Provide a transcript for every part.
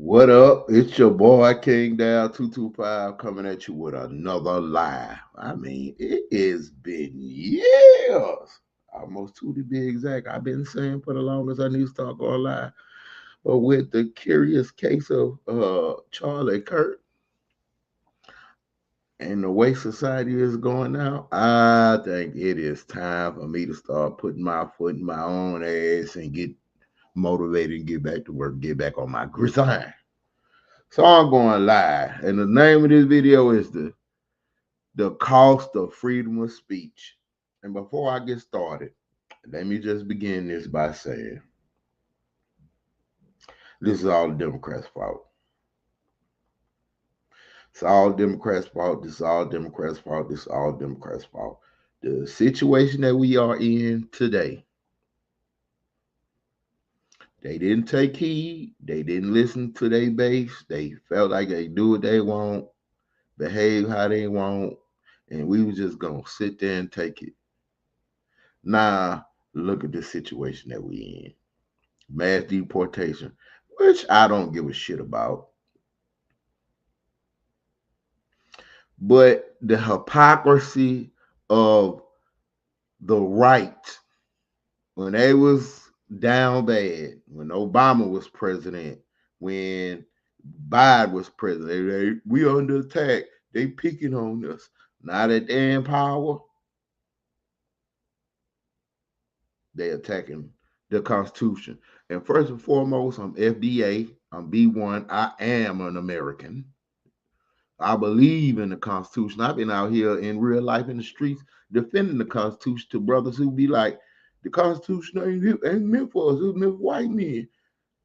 What up? It's your boy King Down 225 coming at you with another lie. I mean, it has been years, almost two to be exact. I've been saying for the longest I need to start going live. But with the curious case of Charlie Kirk and the way society is going now, I think it is time for me to start putting my foot in my own ass and get motivated and get back to work, get back on my grind. So I'm going live. And the name of this video is the cost of freedom of speech. And before I get started, let me just begin this by saying this is all the Democrats' fault. It's all Democrats' fault. This is all Democrats' fault. This is all Democrats' fault. The situation that we are in today, they didn't take heed. They didn't listen to their base. They felt like they do what they want, behave how they want, and we was just gonna sit there and take it. Now, look at the situation that we in. Mass deportation, which I don't give a shit about. But the hypocrisy of the right, when they was down bad, when Obama was president, when Biden was president, we under attack. They picking on us. Now that they're in power, they attacking the Constitution. And first and foremost, I'm FDA. I'm B1. I am an American. I believe in the Constitution. I've been out here in real life in the streets defending the Constitution to brothers who be like, the Constitution ain't meant for us. It was meant for white men.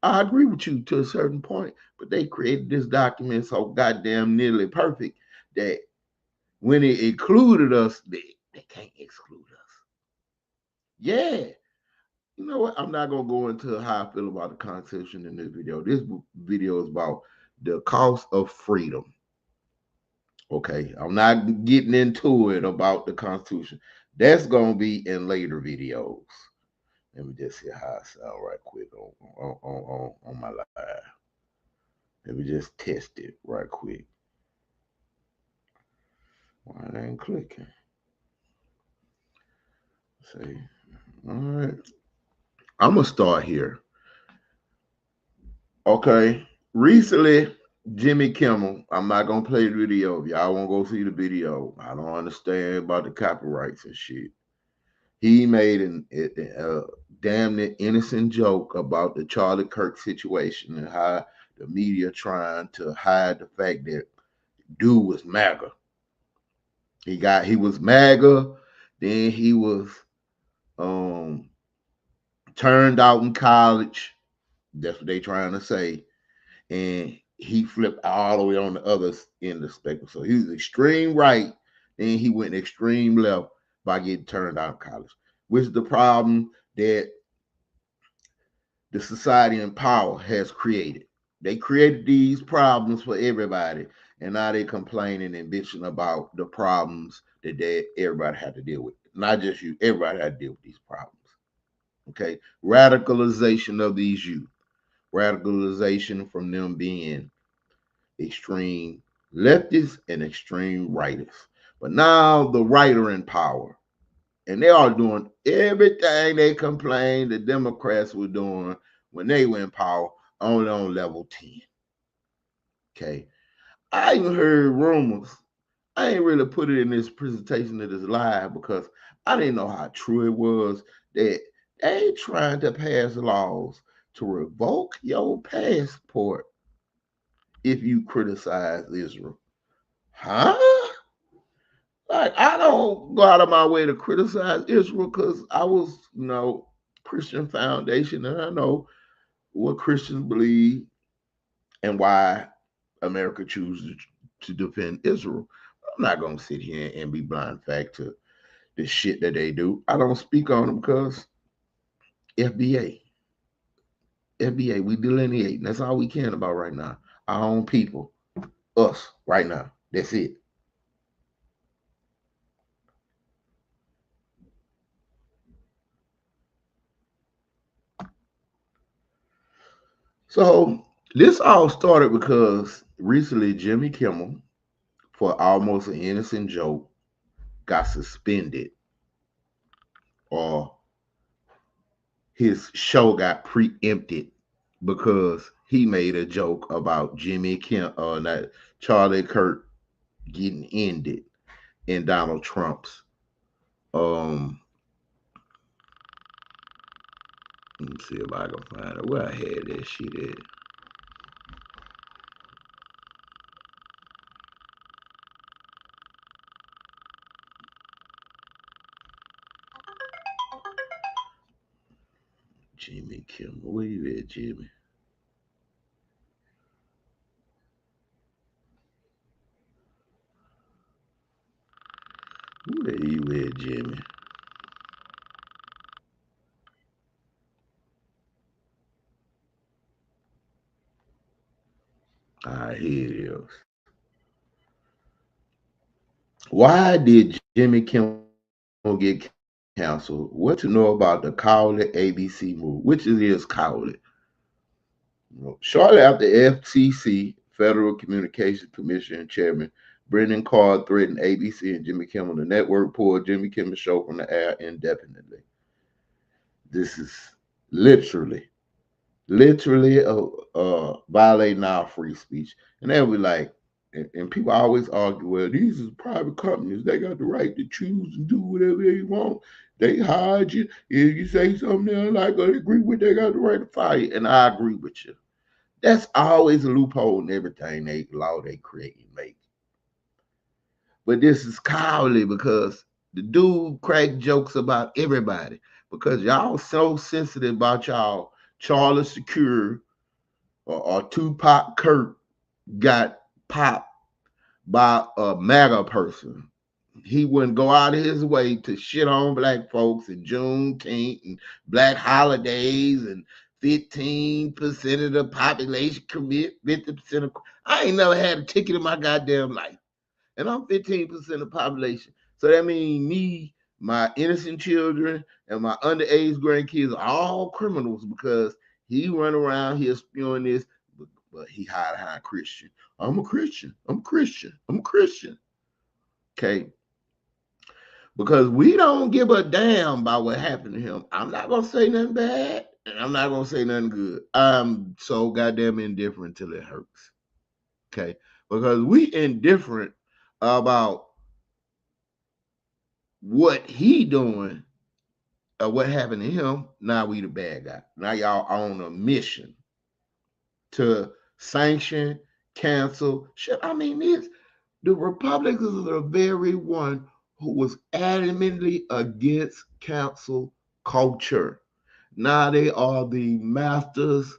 I agree with you to a certain point, but they created this document so goddamn nearly perfect that when it included us, they can't exclude us. Yeah, you know what? I'm not gonna go into how I feel about the Constitution in this video. This video is about the cost of freedom. Okay, I'm not getting into it about the Constitution. That's gonna be in later videos. Let me just see how I sound right quick on my live. Let me just test it right quick. Why it ain't clicking? See, all right. I'm gonna start here. Okay, recently Jimmy Kimmel. I'm not gonna play the video. If y'all won't go see the video, I don't understand about the copyrights and shit. He made a damn near innocent joke about the Charlie Kirk situation and how the media trying to hide the fact that dude was MAGA. He was MAGA, then he was um turned out in college. That's what they trying to say. And he flipped all the way on the other end of the spectrum. So he was extreme right, then he went extreme left by getting turned out in college. Which is the problem that the society in power has created. They created these problems for everybody, and now they're complaining and bitching about the problems that everybody had to deal with. Not just you, everybody had to deal with these problems. Okay, radicalization of these youth, radicalization from them being extreme leftists and extreme rightists. But now the right are in power, and they are doing everything they complained the Democrats were doing when they were in power, only on level 10. Okay. I even heard rumors. I ain't really put it in this presentation of this live because I didn't know how true it was that they trying to pass laws to revoke your passport if you criticize Israel. Huh? Like, I don't go out of my way to criticize Israel because I was, Christian foundation, and I know what Christians believe and why America chooses to defend Israel. I'm not gonna sit here and be blind fact to the shit that they do. I don't speak on them because FBA, FBA, we delineate. And that's all we can about right now. Our own people, us, right now. That's it. So This all started because recently Jimmy Kimmel, for almost an innocent joke, got suspended, or his show got preempted because he made a joke about Jimmy Kim or not Charlie Kirk getting ended in Donald Trump's. Um, let me see if I can find it. Where I had that shit at. Jimmy Kimmel, where you at, Jimmy? Where you at, Jimmy? All right, here it is. Why did Jimmy Kimmel get canceled? What to know about the Cowley ABC move, which it is Cowley. Shortly after FCC, Federal Communications Commission Chairman Brendan Carr threatened ABC and Jimmy Kimmel, the network pulled Jimmy Kimmel's show from the air indefinitely. This is literally, literally violating our free speech. And they'll be like, and people always argue, well, these is private companies. They got the right to choose and do whatever they want. They hide you. If you say something they don't like or they agree with, they got the right to fire you. And I agree with you. That's always a loophole in everything they law they create and make. But this is cowardly because the dude crack jokes about everybody because y'all so sensitive about y'all Charlie Secure or Tupac Kirk got popped by a MAGA person. He wouldn't go out of his way to shit on black folks and Juneteenth and black holidays and 15% of the population commit 50% of. I ain't never had a ticket in my goddamn life. And I'm 15% of the population. So that means me, my innocent children, and my underage grandkids are all criminals because he run around here spewing this, but he hide behind Christian. I'm a Christian. I'm a Christian. I'm a Christian. Okay. Because we don't give a damn about what happened to him. I'm not gonna say nothing bad, and I'm not gonna say nothing good. I'm so goddamn indifferent till it hurts. Okay. Because we indifferent about what he doing or what happened to him. Now we the bad guy. Now y'all on a mission to sanction, cancel shit. I mean, this the Republicans are the very one who was adamantly against cancel culture. Now they are the masters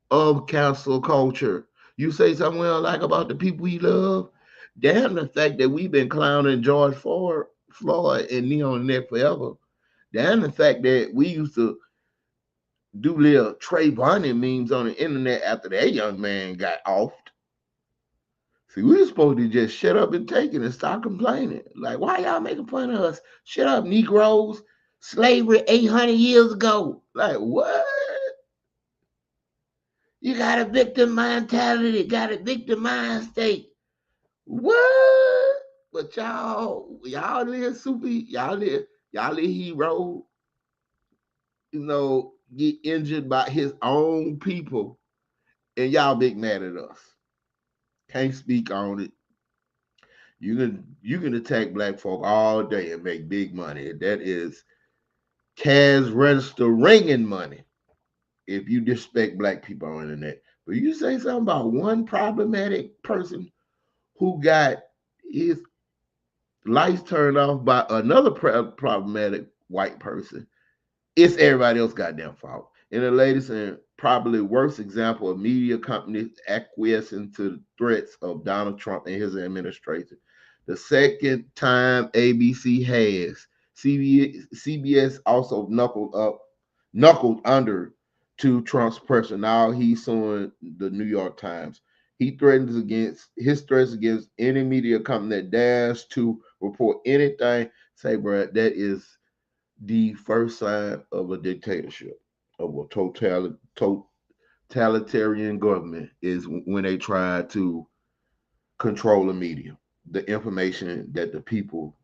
of cancel culture. You say something we don't like about the people we love. Damn the fact that we've been clowning George Floyd and knee on the neck forever. Damn the fact that we used to do little Trayvon memes on the internet after that young man got offed. See, we were supposed to just shut up and take it and stop complaining. Like, why y'all making fun of us? Shut up, Negroes. Slavery 800 years ago. Like, what? You got a victim mentality, got a victim mind state. What? But y'all live super, y'all live hero, get injured by his own people, and y'all big mad at us. Can't speak on it. You can attack black folk all day and make big money. That is cash register ringing money if you disrespect black people on the internet. But you say something about one problematic person who got his lights turned off by another problematic white person, it's everybody else goddamn fault. And the latest and probably worst example of media companies acquiescing to the threats of Donald Trump and his administration. The second time ABC has. CBS also knuckled under to Trump's pressure. Now he's suing the New York Times. He threatens against his threats against any media company that dares to report anything. Say, bro, that is the first sign of a dictatorship, of a totalitarian government is when they try to control the media, the information that the people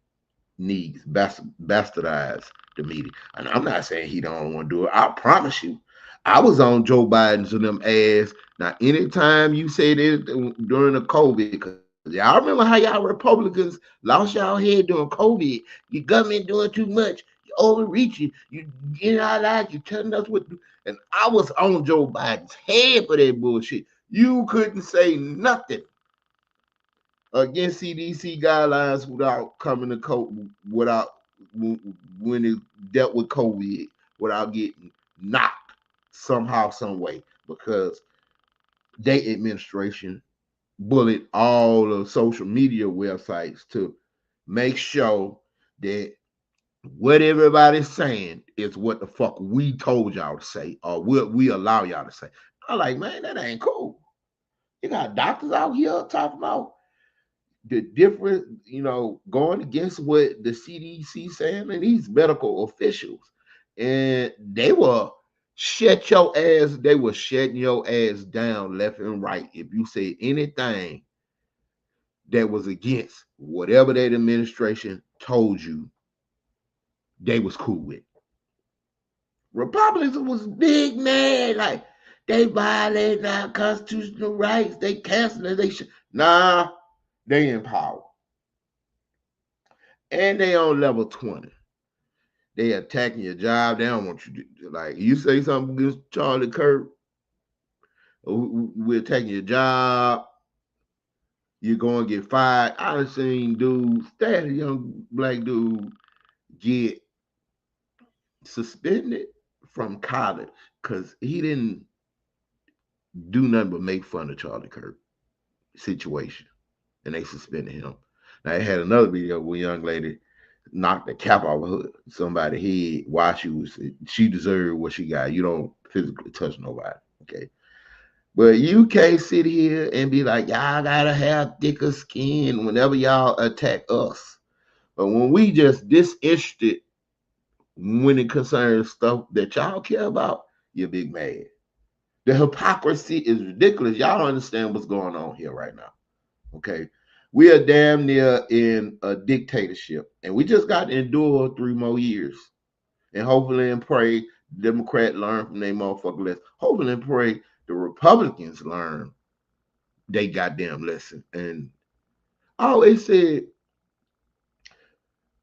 needs, bastardize the media. And I'm not saying he don't want to do it. I promise you, I was on Joe Biden's and them ass. Now, anytime you say this during the COVID, because y'all remember how y'all Republicans lost y'all head during COVID. Your government doing too much. You overreaching. You getting out like you telling us what. And I was on Joe Biden's head for that bullshit. You couldn't say nothing against CDC guidelines without coming to court without when it dealt with COVID without getting knocked somehow, some way, because they administration bullied all the social media websites to make sure that what everybody's saying is what the fuck we told y'all to say or what we allow y'all to say. I'm like, man, that ain't cool. You got doctors out here talking about the different, going against what the CDC saying and these medical officials. And they were they were shutting your ass down left and right if you say anything that was against whatever that administration told you they was cool with. Republicans was big mad, like they violating our constitutional rights, they canceling, nah, they in power. And they on level 20. They attacking your job. They don't want you to, like, you say something against Charlie Kirk, we're attacking your job, you're going to get fired. I've seen dudes, that young black dude, get suspended from college because he didn't do nothing but make fun of Charlie Kirk situation. And they suspended him. Now, they had another video where a young lady knocked the cap off of somebody's head while she deserved what she got. You don't physically touch nobody, okay? But you can't sit here and be like, y'all gotta have thicker skin whenever y'all attack us. But when we just disinterested when it concerns stuff that y'all care about, you're big mad. The hypocrisy is ridiculous. Y'all don't understand what's going on here right now. Okay. We are damn near in a dictatorship. And we just got to endure 3 more years. And hopefully and pray Democrat learn from their motherfucking lesson. Hopefully and pray the Republicans learn they goddamn lesson. And I always said,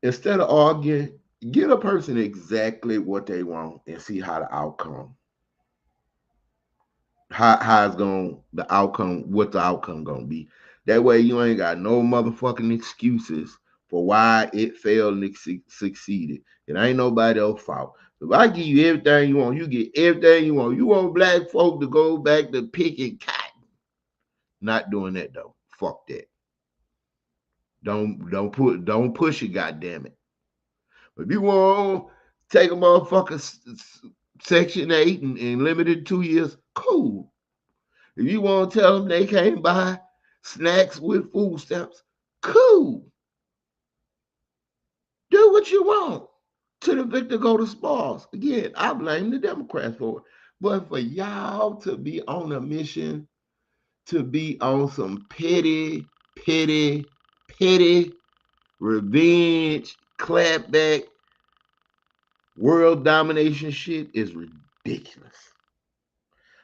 instead of arguing, get a person exactly what they want and see how the outcome, how it's going, the outcome, what the outcome gonna be. That way you ain't got no motherfucking excuses for why it failed and it succeeded. It ain't nobody else's fault. If I give you everything you want, you get everything you want. You want black folk to go back to picking cotton. Not doing that though. Fuck that. Don't push it, goddamn it. But if you want to take a motherfucker Section 8 and limit it 2 years, cool. If you want to tell them they can't buy snacks with food stamps, cool. Do what you want. To the victor go to spoils. Again, I blame the Democrats for it. But for y'all to be on a mission, to be on some petty, petty, petty revenge, clapback, world domination shit is ridiculous.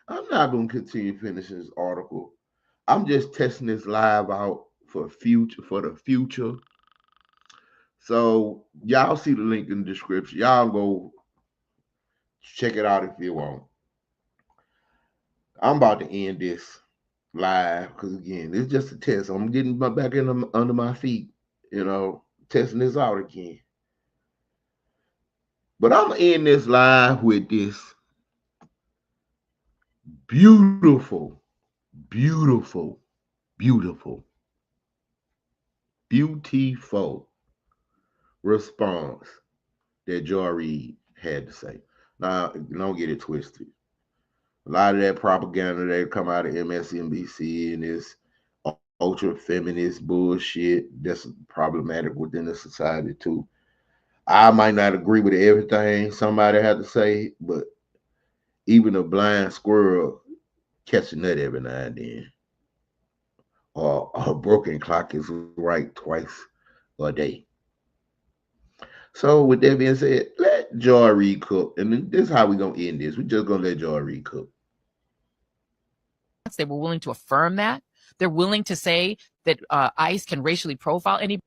I'm not going to continue finishing this article. I'm just testing this live out for the future. So y'all see the link in the description. Y'all go check it out if you want. I'm about to end this live because again, it's just a test. I'm getting back under my feet, testing this out again. But I'm gonna end this live with this beautiful, beautiful, beautiful, beautiful response that Joy Reid had to say. Now, don't get it twisted. A lot of that propaganda that come out of MSNBC and this ultra feminist bullshit that's problematic within the society too. I might not agree with everything somebody had to say, but even a blind squirrel catch a nut every now and then. Or a broken clock is right twice a day. So with that being said, let Joy Reid cook. And this is how we're gonna end this. We're just gonna let Joy Reid cook. They were willing to affirm that. They're willing to say that ICE can racially profile anybody.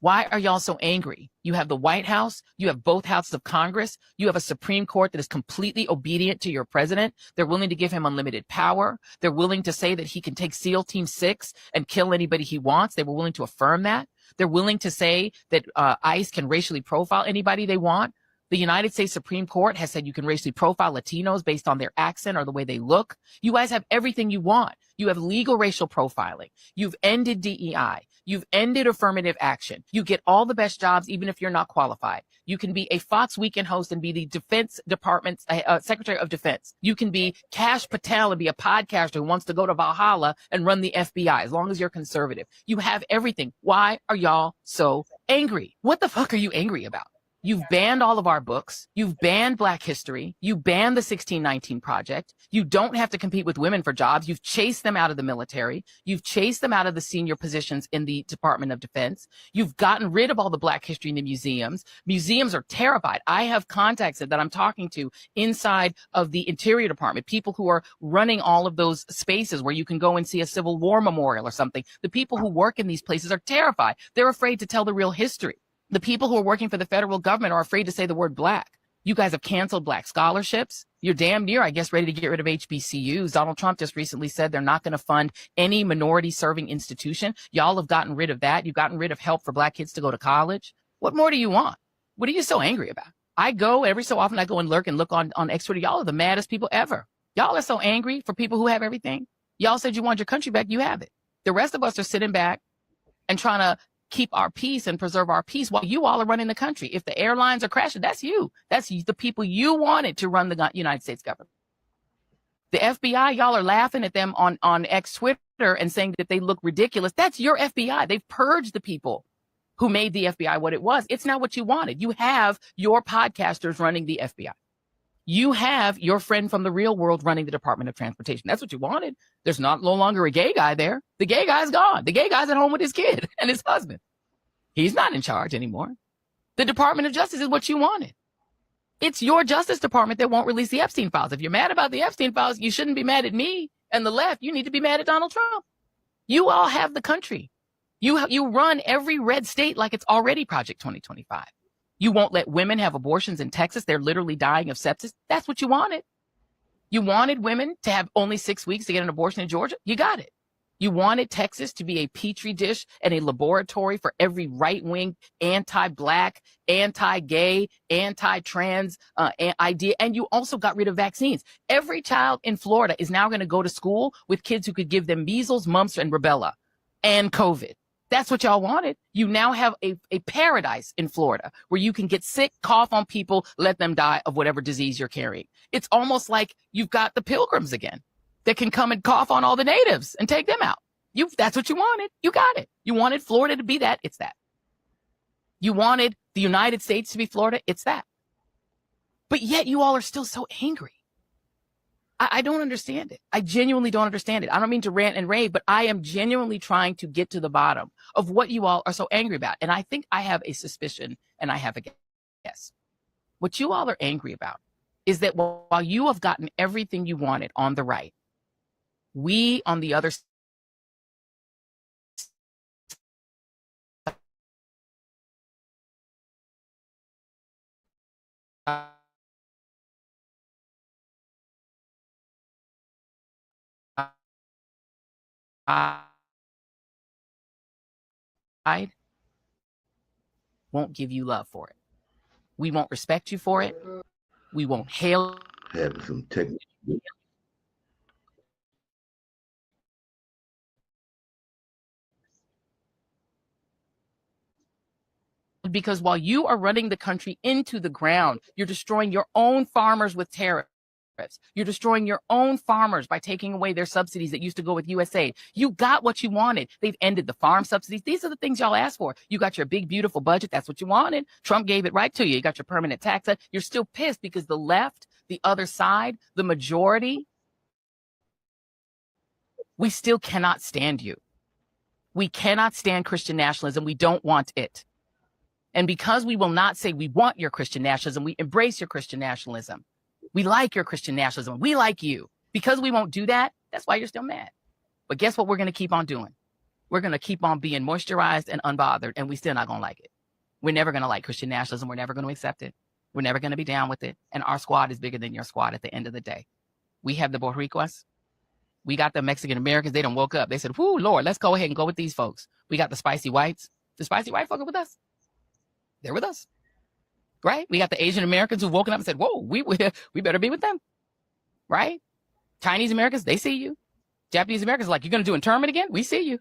Why are y'all so angry? You have the White House, you have both houses of Congress, you have a Supreme Court that is completely obedient to your president. They're willing to give him unlimited power. They're willing to say that he can take SEAL Team 6 and kill anybody he wants. They were willing to affirm that. They're willing to say that ICE can racially profile anybody they want. The United States Supreme Court has said you can racially profile Latinos based on their accent or the way they look. You guys have everything you want. You have legal racial profiling. You've ended DEI. You've ended affirmative action. You get all the best jobs, even if you're not qualified. You can be a Fox Weekend host and be the Defense Department's Secretary of Defense. You can be Kash Patel and be a podcaster who wants to go to Valhalla and run the FBI, as long as you're conservative. You have everything. Why are y'all so angry? What the fuck are you angry about? You've banned all of our books. You've banned Black history. You banned the 1619 Project. You don't have to compete with women for jobs. You've chased them out of the military. You've chased them out of the senior positions in the Department of Defense. You've gotten rid of all the Black history in the museums. Museums are terrified. I have contacts that I'm talking to inside of the Interior Department, people who are running all of those spaces where you can go and see a Civil War memorial or something. The people who work in these places are terrified. They're afraid to tell the real history. The people who are working for the federal government are afraid to say the word Black. You guys have canceled Black scholarships. You're damn near, I guess, ready to get rid of HBCUs. Donald Trump just recently said they're not going to fund any minority serving institution. Y'all have gotten rid of that. You've gotten rid of help for Black kids to go to college. What more do you want? What are you so angry about? I go every so often, I go and look on X Twitter. Y'all are the maddest people ever. Y'all are so angry for people who have everything. Y'all said you want your country back. You have it. The rest of us are sitting back and trying to keep our peace and preserve our peace while you all are running the country. If the airlines are crashing, that's you. That's the people you wanted to run the United States government. The FBI, y'all are laughing at them on X Twitter and saying that they look ridiculous. That's your FBI. They've purged the people who made the FBI what it was. It's not what you wanted. You have your podcasters running the FBI. You have your friend from the real world running the Department of Transportation. That's what you wanted. There's no longer a gay guy there. The gay guy's gone. The gay guy's at home with his kid and his husband. He's not in charge anymore. The Department of Justice is what you wanted. It's your Justice Department that won't release the Epstein files. If you're mad about the Epstein files, you shouldn't be mad at me and the left. You need to be mad at Donald Trump. You all have the country. You run every red state like it's already Project 2025. You won't let women have abortions in Texas. They're literally dying of sepsis. That's what you wanted. You wanted women to have only 6 weeks to get an abortion in Georgia. You got it. You wanted Texas to be a petri dish and a laboratory for every right-wing, anti-Black, anti-gay, anti-trans idea. And you also got rid of vaccines. Every child in Florida is now going to go to school with kids who could give them measles, mumps, and rubella and COVID. That's what y'all wanted. You now have a paradise in Florida where you can get sick, cough on people, let them die of whatever disease you're carrying. It's almost like you've got the pilgrims again that can come and cough on all the natives and take them out. That's what you wanted. You got it. You wanted Florida to be that. It's that. You wanted the United States to be Florida. It's that. But yet you all are still so angry. I don't understand it. I genuinely don't understand it. I don't mean to rant and rave, but I am genuinely trying to get to the bottom of what you all are so angry about. And I think I have a suspicion and I have a guess. What you all are angry about is that while you have gotten everything you wanted on the right, we on the other side won't give you love for it. We won't respect you for it. We won't hail. Having some technical. Because while you are running the country into the ground, you're destroying your own farmers with tariffs. You're destroying your own farmers by taking away their subsidies that used to go with USAID. You got what you wanted. They've ended the farm subsidies. These are the things y'all asked for. You got your big, beautiful budget. That's what you wanted. Trump gave it right to you. You got your permanent tax cut. You're still pissed because the left, the other side, the majority we still cannot stand you. We cannot stand Christian nationalism. We don't want it. And because we will not say we want your Christian nationalism, we embrace your Christian nationalism. We like your Christian nationalism. We like you. Because we won't do that, that's why you're still mad. But guess what we're going to keep on doing? We're going to keep on being moisturized and unbothered, and we still not going to like it. We're never going to like Christian nationalism. We're never going to accept it. We're never going to be down with it. And our squad is bigger than your squad at the end of the day. We have the Boricuas. We got the Mexican Americans. They done woke up. They said, whoo, Lord, let's go ahead and go with these folks. We got the spicy whites. The spicy white folk are with us. They're with us. Right? We got the Asian Americans who woken up and said, whoa, we better be with them. Right? Chinese Americans, they see you. Japanese Americans are like, you're going to do internment again? We see you.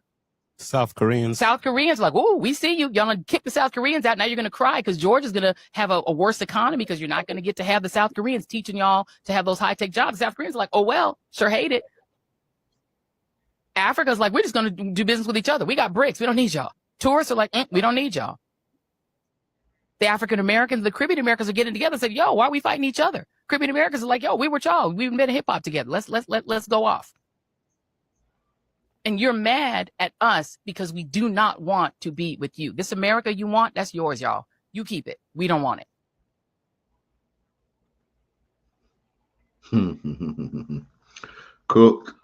South Koreans are like, oh, we see you. Y'all gonna kick the South Koreans out. Now you're going to cry because Georgia's going to have a worse economy because you're not going to get to have the South Koreans teaching y'all to have those high-tech jobs. The South Koreans are like, oh, well, sure hate it. Africa's like, we're just going to do business with each other. We got BRICS. We don't need y'all. Tourists are like, we don't need y'all. The African Americans, the Caribbean Americans are getting together and said, yo, why are we fighting each other? Caribbean Americans are like, yo, we were y'all. We made a hip hop together. Let's go off. And you're mad at us because we do not want to be with you. This America you want, that's yours, y'all. You keep it. We don't want it. Cook.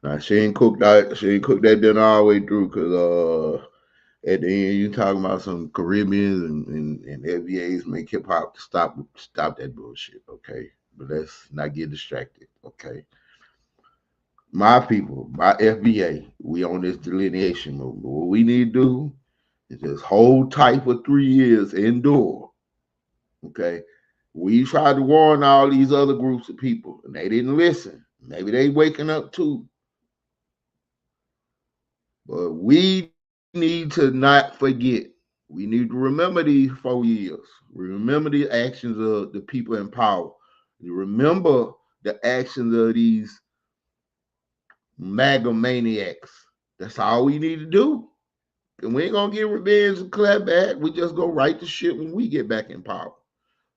Now she ain't cooked that dinner all the way through because at the end you talking about some Caribbeans and FBAs make hip hop to stop that bullshit, okay? But let's not get distracted, okay? My people, my FBA, we on this delineation movement. What we need to do is just hold tight for 3 years, endure. Okay. We tried to warn all these other groups of people and they didn't listen. Maybe they waking up too. But we need to not forget. We need to remember these 4 years. Remember the actions of the people in power. Remember the actions of these MAGA maniacs. That's all we need to do. And we ain't gonna get revenge and clap back. We just go right to shit when we get back in power.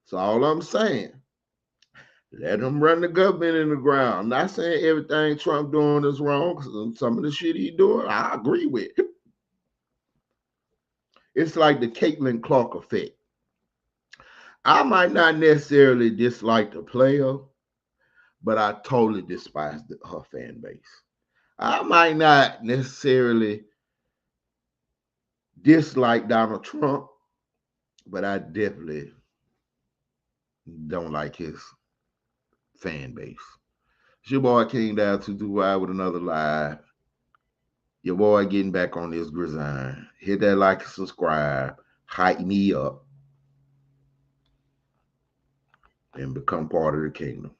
That's all I'm saying. Let them run the government in the ground. I'm not saying everything Trump doing is wrong. Because some of the shit he doing, I agree with. It's like the Caitlin Clark effect. I might not necessarily dislike the player, but I totally despise her fan base. I might not necessarily dislike Donald Trump, but I definitely don't like his fan base. It's your boy King Down 225 with another live. Your boy getting back on this grind. Hit that like and subscribe. Hype me up. And become part of the kingdom.